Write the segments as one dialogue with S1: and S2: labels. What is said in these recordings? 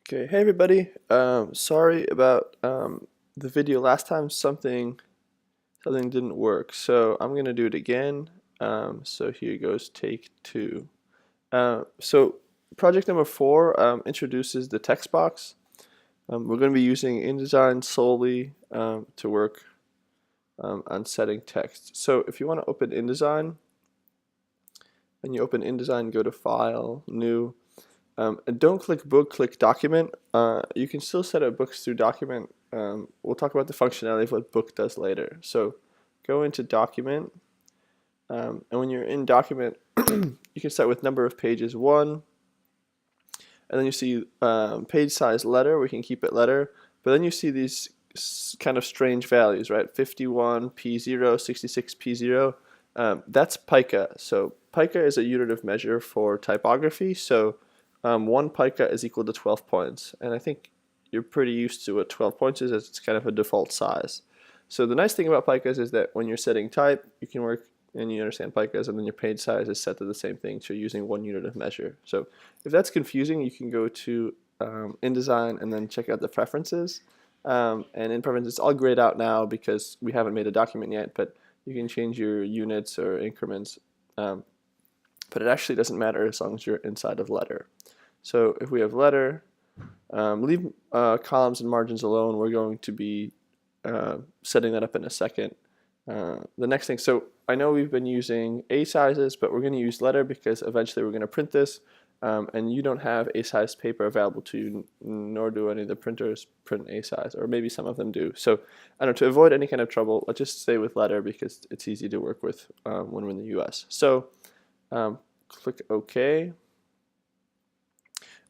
S1: Okay, hey everybody. Sorry about the video last time. Something didn't work, so I'm gonna do it again. So here goes take two. So project number 4 introduces the text box. We're going to be using InDesign solely to work on setting text. So if you want to open InDesign, and you open InDesign, go to File, New. And don't click book, click document. You can still set up books through document. We'll talk about the functionality of what book does later. So go into document, and when you're in document, you can start with number of pages 1, and then you see page size letter. We can keep it letter, but then you see these kind of strange values, right? 51 P0, 66 P0. That's pica. So pica is a unit of measure for typography. So 1 pica is equal to 12 points, and I think you're pretty used to what 12 points is, as it's kind of a default size. So the nice thing about picas is that when you're setting type, you can work and you understand picas, and then your page size is set to the same thing, so you're using 1 unit of measure. So if that's confusing, you can go to InDesign and then check out the preferences. And in preferences, it's all grayed out now because we haven't made a document yet, but you can change your units or increments. But it actually doesn't matter as long as you're inside of letter. So if we have letter, leave columns and margins alone. We're going to be setting that up in a second. The next thing, so I know we've been using A sizes, but we're going to use letter because eventually we're going to print this, and you don't have A size paper available to you, nor do any of the printers print A size, or maybe some of them do. So I don't know, to avoid any kind of trouble, let's just stay with letter because it's easy to work with when we're in the US. So click OK.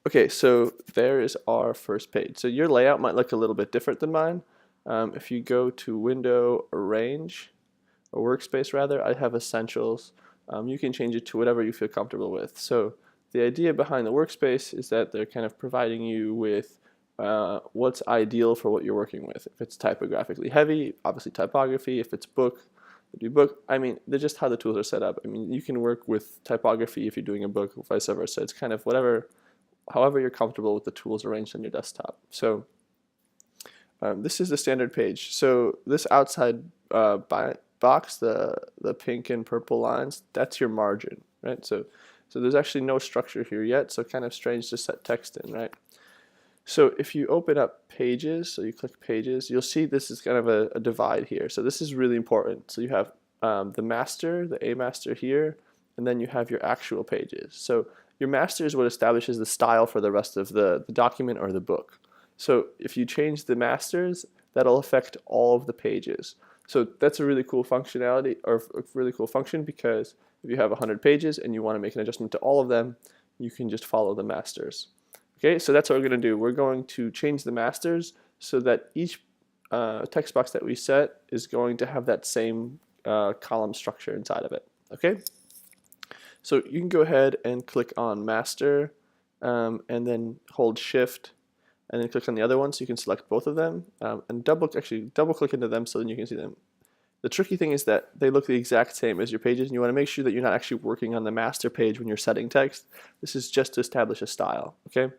S1: Okay, so there is our first page. So your layout might look a little bit different than mine. If you go to Window, Arrange, or Workspace rather, I have Essentials. You can change it to whatever you feel comfortable with. So the idea behind the workspace is that they're kind of providing you with what's ideal for what you're working with. If it's typographically heavy, obviously typography. If it's book, do book. I mean, they're just how the tools are set up. I mean, you can work with typography if you're doing a book, vice versa. It's kind of however you're comfortable with the tools arranged on your desktop. So this is the standard page. So this outside box, the pink and purple lines, that's your margin, right? So there's actually no structure here yet, so kind of strange to set text in, right? So if you open up pages, so you click pages, you'll see this is kind of a divide here. So this is really important. So you have the master, the A master here, and then you have your actual pages. So your master is what establishes the style for the rest of the document or the book. So if you change the masters, that'll affect all of the pages. So that's a really cool functionality, or a really cool function, because if you have 100 pages and you want to make an adjustment to all of them, you can just follow the masters. Okay, so that's what we're going to do. We're going to change the masters so that each text box that we set is going to have that same column structure inside of it. Okay, so you can go ahead and click on master, and then hold shift, and then click on the other one so you can select both of them, and double click into them so then you can see them. The tricky thing is that they look the exact same as your pages, and you want to make sure that you're not actually working on the master page when you're setting text. This is just to establish a style. Okay,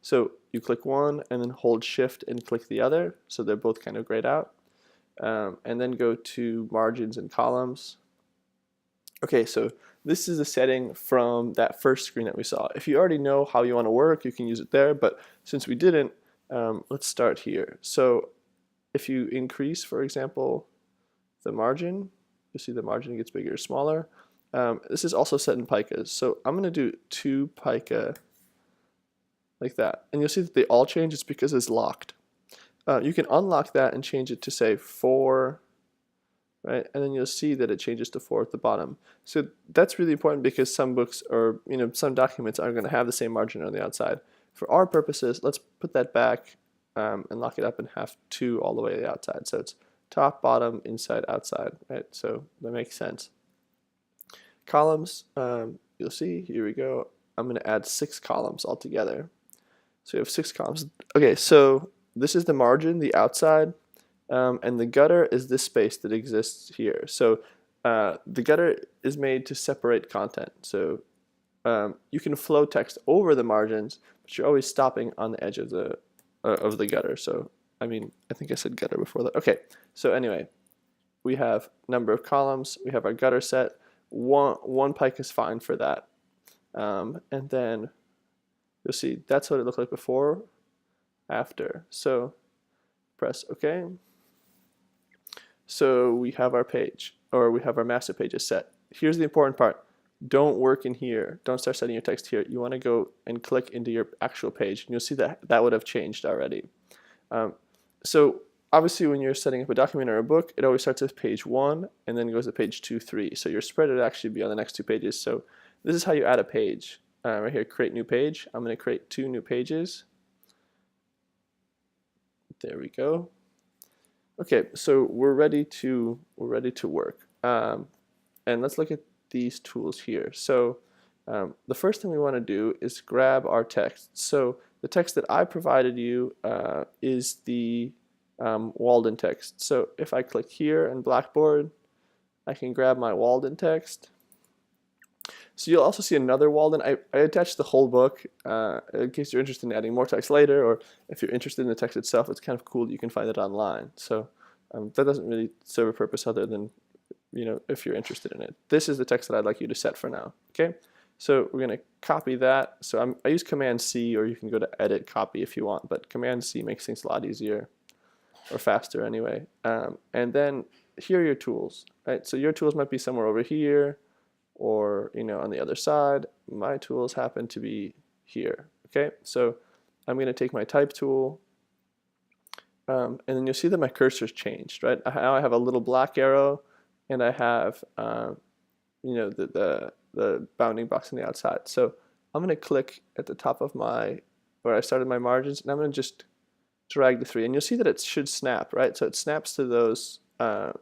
S1: so you click one and then hold shift and click the other, so they're both kind of grayed out, and then go to margins and columns. Okay, so this is a setting from that first screen that we saw. If you already know how you want to work, you can use it there, but since we didn't, let's start here. So if you increase, for example, the margin, you see the margin gets bigger or smaller. This is also set in picas. So I'm going to do 2 pica like that. And you'll see that they all change. It's because it's locked. You can unlock that and change it to, say, 4, right? And then you'll see that it changes to 4 at the bottom. So that's really important because some books or some documents aren't going to have the same margin on the outside. For our purposes, let's put that back and lock it up and have 2 all the way to the outside. So it's top, bottom, inside, outside, right? So that makes sense. Columns, you'll see, here we go. I'm going to add 6 columns altogether. So you have 6 columns. Okay, so this is the margin, the outside, and the gutter is this space that exists here. So the gutter is made to separate content. So you can flow text over the margins, but you're always stopping on the edge of the gutter. So I mean, I think I said gutter before that. Okay, so anyway, we have number of columns, we have our gutter set. One pike is fine for that. And then you'll see that's what it looked like before, after. So press OK. So we have our page, or we have our master pages set. Here's the important part. Don't work in here. Don't start setting your text here. You want to go and click into your actual page, and you'll see that that would have changed already. So obviously when you're setting up a document or a book, it always starts with page 1 and then goes to page 2, 3. So your spread would actually be on the next 2 pages. So this is how you add a page. Right here, create new page. I'm going to create 2 new pages. There we go. Okay, so we're ready to work. And let's look at these tools here. So the first thing we want to do is grab our text. So the text that I provided you is the Walden text. So if I click here in Blackboard, I can grab my Walden text. So you'll also see another Walden. I attached the whole book in case you're interested in adding more text later, or if you're interested in the text itself, it's kind of cool that you can find it online. So that doesn't really serve a purpose other than, you know, if you're interested in it. This is the text that I'd like you to set for now. Okay, so we're going to copy that. So I use Command C, or you can go to Edit Copy if you want, but Command C makes things a lot easier, or faster anyway. And then here are your tools, right? So your tools might be somewhere over here, or on the other side. My tools happen to be here. Okay, so I'm going to take my type tool, and then you'll see that my cursor's changed, right? Now I have a little black arrow, and I have the bounding box on the outside. So I'm going to click at the top of where I started my margins, and I'm going to just drag the 3, and you'll see that it should snap, right? So it snaps to those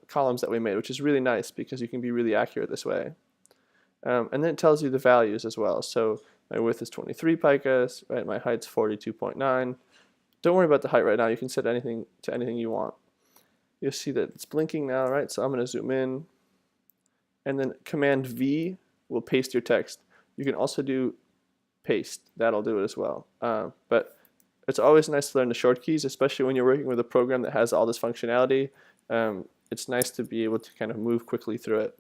S1: columns that we made, which is really nice because you can be really accurate this way. And then it tells you the values as well. So my width is 23 picas, right? My height's 42.9. Don't worry about the height right now. You can set anything to anything you want. You'll see that it's blinking now, right? So I'm going to zoom in, and then Command V will paste your text. You can also do paste. That'll do it as well. But it's always nice to learn the short keys, especially when you're working with a program that has all this functionality. It's nice to be able to kind of move quickly through it.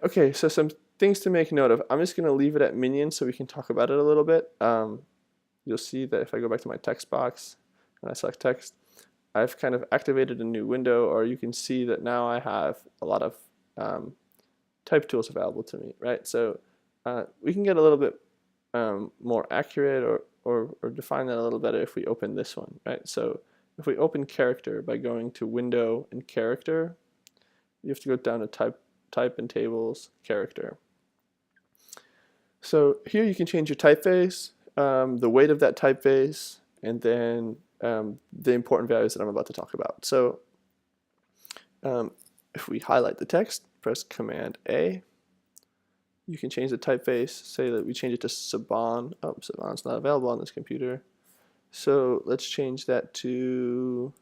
S1: Okay, so some things to make note of. I'm just going to leave it at minion so we can talk about it a little bit. You'll see that if I go back to my text box and I select text, I've kind of activated a new window, or you can see that now I have a lot of type tools available to me, right? So we can get a little bit more accurate or define that a little better if we open this one, right? So if we open character by going to window and character, you have to go down to type and tables, character. So here you can change your typeface, the weight of that typeface, and then the important values that I'm about to talk about. So if we highlight the text, press Command A, you can change the typeface. Say that we change it to Saban. Oh, Saban's not available on this computer. So let's change that to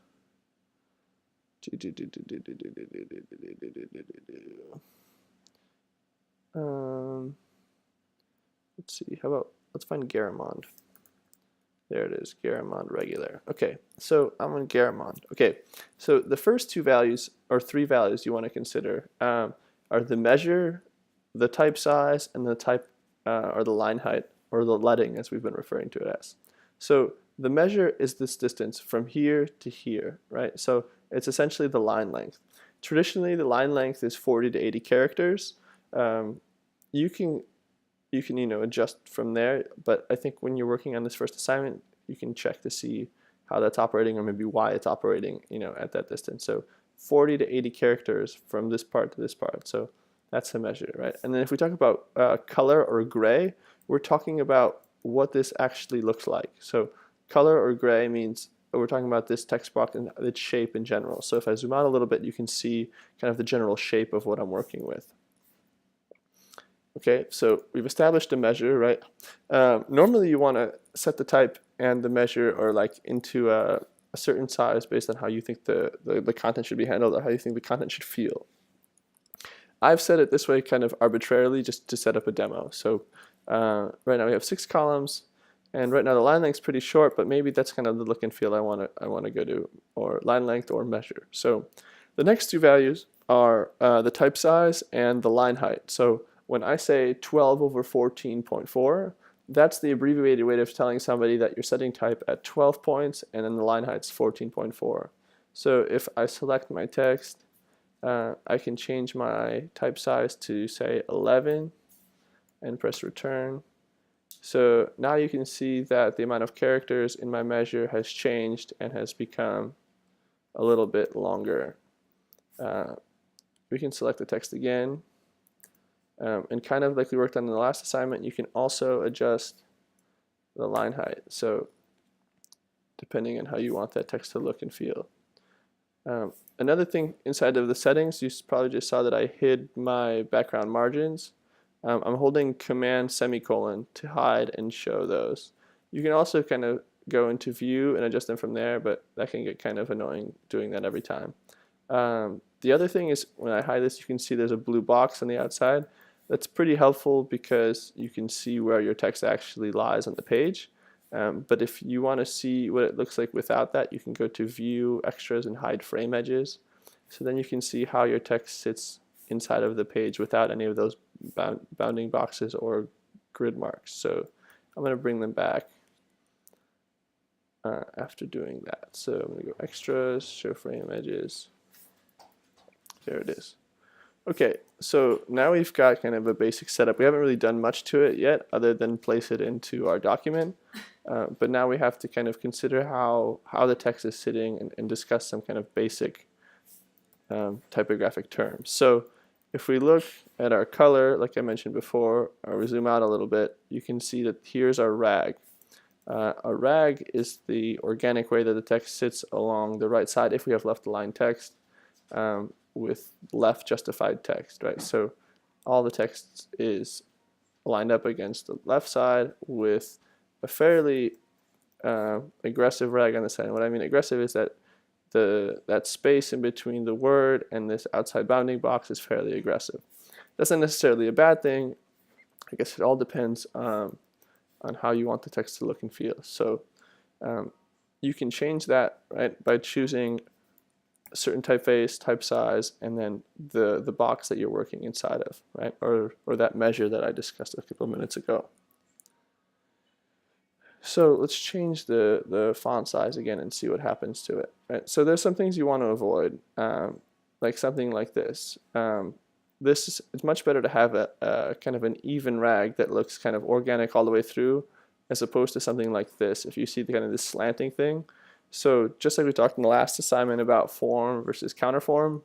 S1: let's see, let's find Garamond. There it is, Garamond regular. Okay, so I'm on Garamond. Okay, so the first 2 values, or 3 values you want to consider, are the measure, the type size, and the type or the line height, or the leading as we've been referring to it as. So the measure is this distance from here to here, right? So it's essentially the line length. Traditionally, the line length is 40 to 80 characters. You can adjust from there, but I think when you're working on this first assignment, you can check to see how that's operating, or maybe why it's operating, at that distance. So 40 to 80 characters from this part to this part. So that's the measure, right? And then if we talk about color or gray, we're talking about what this actually looks like. So color or gray means we're talking about this text box and its shape in general. So if I zoom out a little bit, you can see kind of the general shape of what I'm working with. Okay, so we've established a measure, right? Normally you want to set the type and the measure, or like into a certain size based on how you think the content should be handled, or how you think the content should feel. I've set it this way kind of arbitrarily just to set up a demo. So right now we have 6 columns, and right now the line length's pretty short, but maybe that's kind of the look and feel I want to go to, or line length or measure. So the next two values are the type size and the line height. So when I say 12 over 14.4, that's the abbreviated way of telling somebody that you're setting type at 12 points and then the line height's 14.4. So if I select my text, I can change my type size to say 11 and press return. So now you can see that the amount of characters in my measure has changed and has become a little bit longer. We can select the text again, and kind of like we worked on in the last assignment, you can also adjust the line height, so depending on how you want that text to look and feel. Another thing inside of the settings, you probably just saw that I hid my background margins. I'm holding Command semicolon to hide and show those. You can also kind of go into view and adjust them from there, but that can get kind of annoying doing that every time. The other thing is when I hide this, you can see there's a blue box on the outside. That's pretty helpful because you can see where your text actually lies on the page. But if you want to see what it looks like without that, you can go to View, Extras, and Hide Frame Edges. So then you can see how your text sits inside of the page without any of those bounding boxes or grid marks. So I'm going to bring them back after doing that. So I'm going to go Extras, Show Frame Edges. There it is. Okay, so now we've got kind of a basic setup. We haven't really done much to it yet other than place it into our document. But now we have to kind of consider how the text is sitting and discuss some kind of basic typographic terms. So if we look at our color, like I mentioned before, or we zoom out a little bit, you can see that here's our rag. A rag is the organic way that the text sits along the right side if we have left aligned text with left justified text, right? So all the text is lined up against the left side with a fairly aggressive rag on the side. And what I mean aggressive is that that space in between the word and this outside bounding box is fairly aggressive. That's not necessarily a bad thing. I guess it all depends on how you want the text to look and feel. So you can change that, right, by choosing a certain typeface, type size, and then the box that you're working inside of, right, or that measure that I discussed a couple of minutes ago. So let's change the font size again and see what happens to it. Right? So there's some things you want to avoid, like something like this. It's much better to have a kind of an even rag that looks kind of organic all the way through, as opposed to something like this. If you see the kind of this slanting thing. So just like we talked in the last assignment about form versus counterform,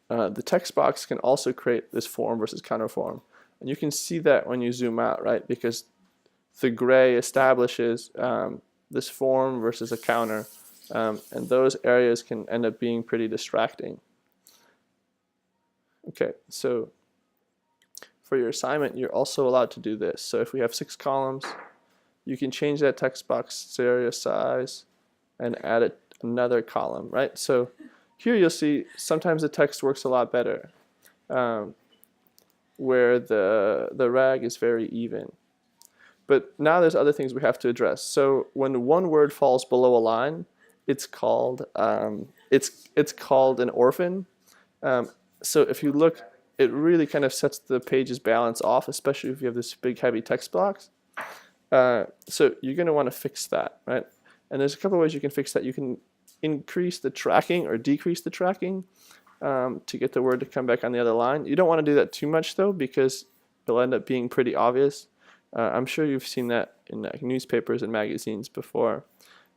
S1: the text box can also create this form versus counterform. And you can see that when you zoom out, right? Because the gray establishes this form versus a counter, and those areas can end up being pretty distracting. Okay, so for your assignment, you're also allowed to do this. So if we have 6 columns, you can change that text box area size and add another column, right? So here you'll see sometimes the text works a lot better, where the rag is very even. But now there's other things we have to address. So when one word falls below a line, it's called it's called an orphan. So if you look, it really kind of sets the page's balance off, especially if you have this big heavy text box. So you're going to want to fix that, right? And there's a couple of ways you can fix that. You can increase the tracking or decrease the tracking to get the word to come back on the other line. You don't want to do that too much though, because it'll end up being pretty obvious. I'm sure you've seen that in newspapers and magazines before.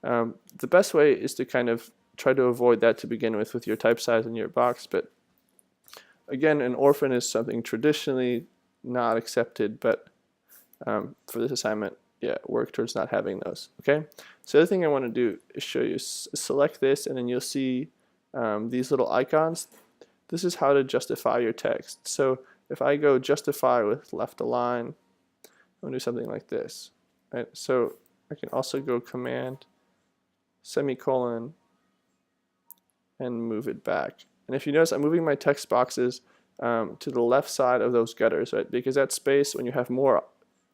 S1: The best way is to kind of try to avoid that to begin with your type size in your box. But again, an orphan is something traditionally not accepted, but for this assignment, yeah, work towards not having those. Okay. So the other thing I want to do is show you. Select this, and then you'll see these little icons. This is how to justify your text. So if I go justify with left align, I'm going to do something like this. Right? So I can also go Command semicolon and move it back. And if you notice, I'm moving my text boxes to the left side of those gutters, right? Because that space, when you have more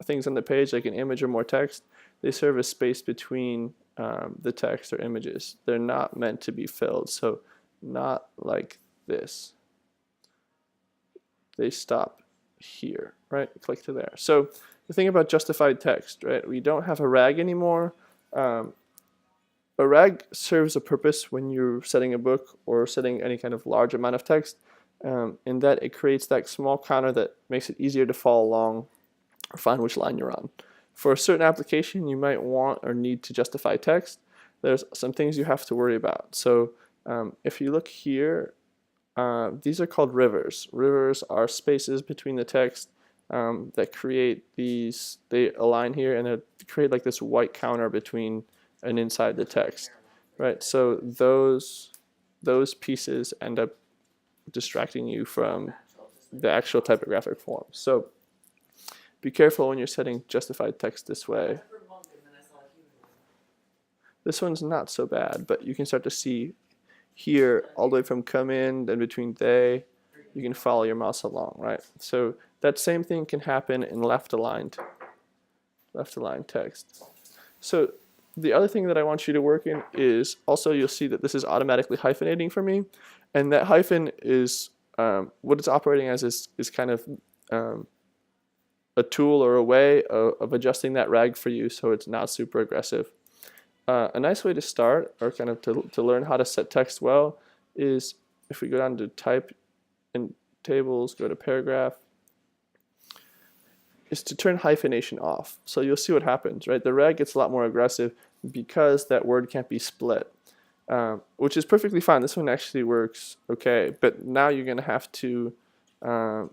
S1: things on the page, like an image or more text, they serve as space between the text or images. They're not meant to be filled, so not like this. They stop here, right? Click to there. So the thing about justified text, right? We don't have a rag anymore. A rag serves a purpose when you're setting a book or setting any kind of large amount of text, in that it creates that small counter that makes it easier to follow along or find which line you're on. For a certain application, you might want or need to justify text. There's some things you have to worry about. So if you look here, these are called rivers. Rivers are spaces between the text that create these, they align here and they create like this white counter between and inside the text, right? So those pieces end up distracting you from the actual typographic form. So be careful when you're setting justified text this way. This one's not so bad, but you can start to see here all the way from come in, then between they, you can follow your mouse along, right? So that same thing can happen in left aligned text. So the other thing that I want you to work in is also, you'll see that this is automatically hyphenating for me, and that hyphen is what it's operating as is kind of a tool or a way of adjusting that rag for you so it's not super aggressive. A nice way to start, or kind of to learn how to set text well, is if we go down to type in tables, go to paragraph, is to turn hyphenation off. So you'll see what happens, right? The rag gets a lot more aggressive because that word can't be split, which is perfectly fine. This one actually works okay, but now you're going to have to go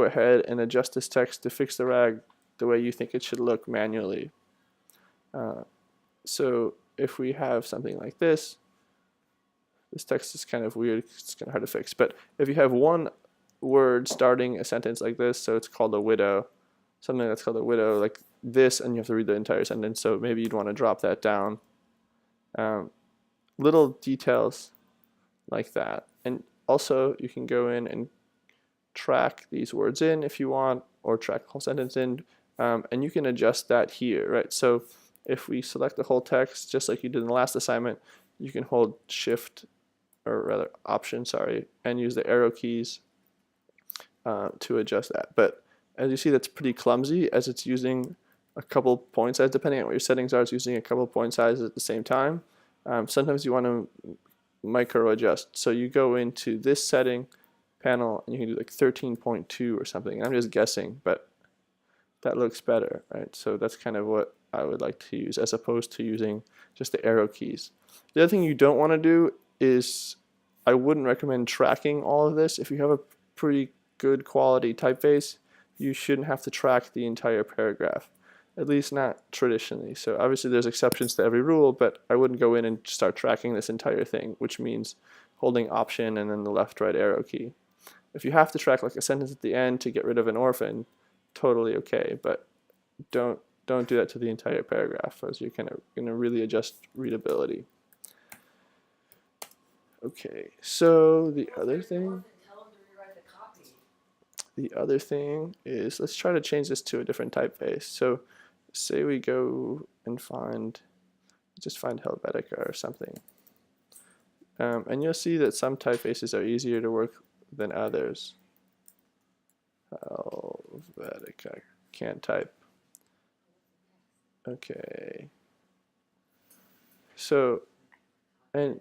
S1: ahead and adjust this text to fix the rag the way you think it should look manually. So if we have something like this text is kind of weird, it's kind of hard to fix, but if you have one word starting a sentence like this, so it's called a widow, something that's called a widow, like this, and you have to read the entire sentence, so maybe you'd want to drop that down. Little details like that. And also you can go in and track these words in if you want, or track the whole sentence in, and you can adjust that here, right? So if we select the whole text, just like you did in the last assignment, you can hold shift, or rather option, sorry, and use the arrow keys to adjust that. But as you see, that's pretty clumsy, as it's using a couple point sizes, depending on what your settings are, it's using a couple point sizes at the same time. Sometimes you want to micro adjust. So you go into this setting panel and you can do like 13.2 or something. And I'm just guessing, but that looks better, right? So that's kind of what I would like to use, as opposed to using just the arrow keys. The other thing you don't want to do is, I wouldn't recommend tracking all of this. If you have a pretty good quality typeface, you shouldn't have to track the entire paragraph, at least not traditionally. So obviously there's exceptions to every rule, but I wouldn't go in and start tracking this entire thing, which means holding option and then the left right arrow key. If you have to track like a sentence at the end to get rid of an orphan, totally okay, but don't do that to the entire paragraph, as you're kind of going to really adjust readability. Okay, so the other thing is, let's try to change this to a different typeface. So say we go and just find Helvetica or something. And you'll see that some typefaces are easier to work than others. Helvetica, can't type. Okay. So, and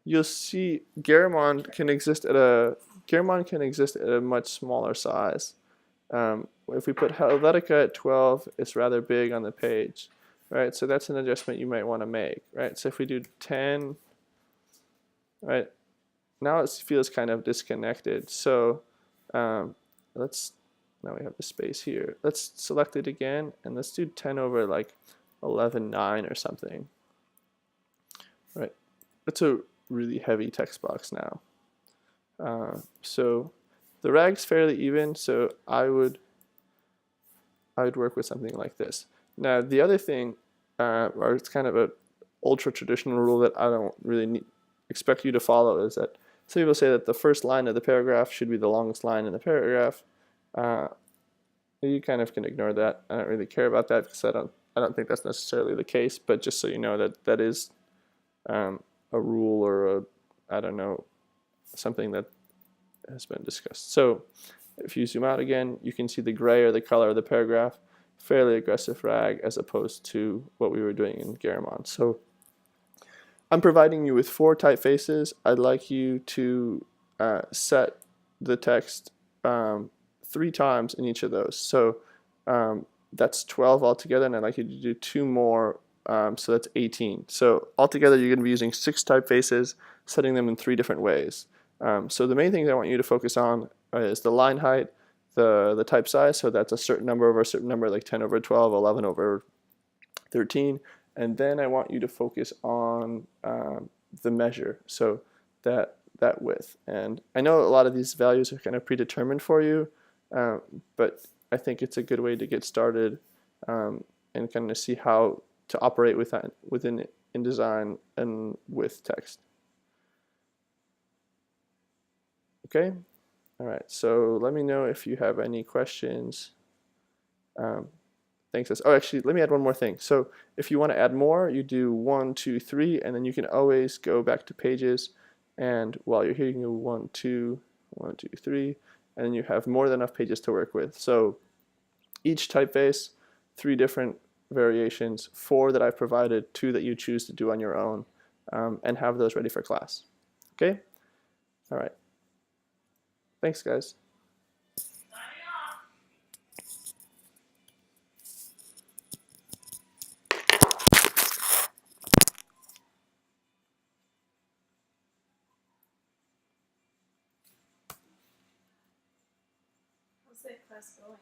S1: you'll see Garamond can exist at a much smaller size. If we put Helvetica at 12, it's rather big on the page, right? So that's an adjustment you might want to make, right? So if we do 10, right, now it feels kind of disconnected. So now we have the space here. Let's select it again, and let's do 10 over like 11.9 or something. Right, that's a really heavy text box now. So the rag's fairly even, so I would work with something like this. Now the other thing, or it's kind of an ultra traditional rule that I don't really expect you to follow, is that Some people say that the first line of the paragraph should be the longest line in the paragraph. You kind of can ignore that. I don't really care about that because I don't think that's necessarily the case. But just so you know that that is a rule or I don't know, something that has been discussed. So if you zoom out again, you can see the gray or the color of the paragraph, fairly aggressive rag as opposed to what we were doing in Garamond. So I'm providing you with 4 typefaces. I'd like you to set the text 3 times in each of those. So that's 12 altogether, and I'd like you to do 2 more, so that's 18. So altogether you're going to be using 6 typefaces, setting them in 3 different ways. So the main things I want you to focus on is the line height, the type size, so that's a certain number over a certain number, like 10 over 12, 11 over 13, and then I want you to focus on the measure, so that width. And I know a lot of these values are kind of predetermined for you, but I think it's a good way to get started and kind of see how to operate within InDesign and with text. Okay, all right, so let me know if you have any questions. Thanks. Oh, actually, let me add one more thing. So if you want to add more, you do 1, 2, 3, and then you can always go back to pages. And while you're here, you can go 1, 2, 1, 2, 3, and then you have more than enough pages to work with. So each typeface, 3 different variations, 4 that I've provided, 2 that you choose to do on your own, and have those ready for class. Okay? All right. Thanks, guys.
S2: How's that class going?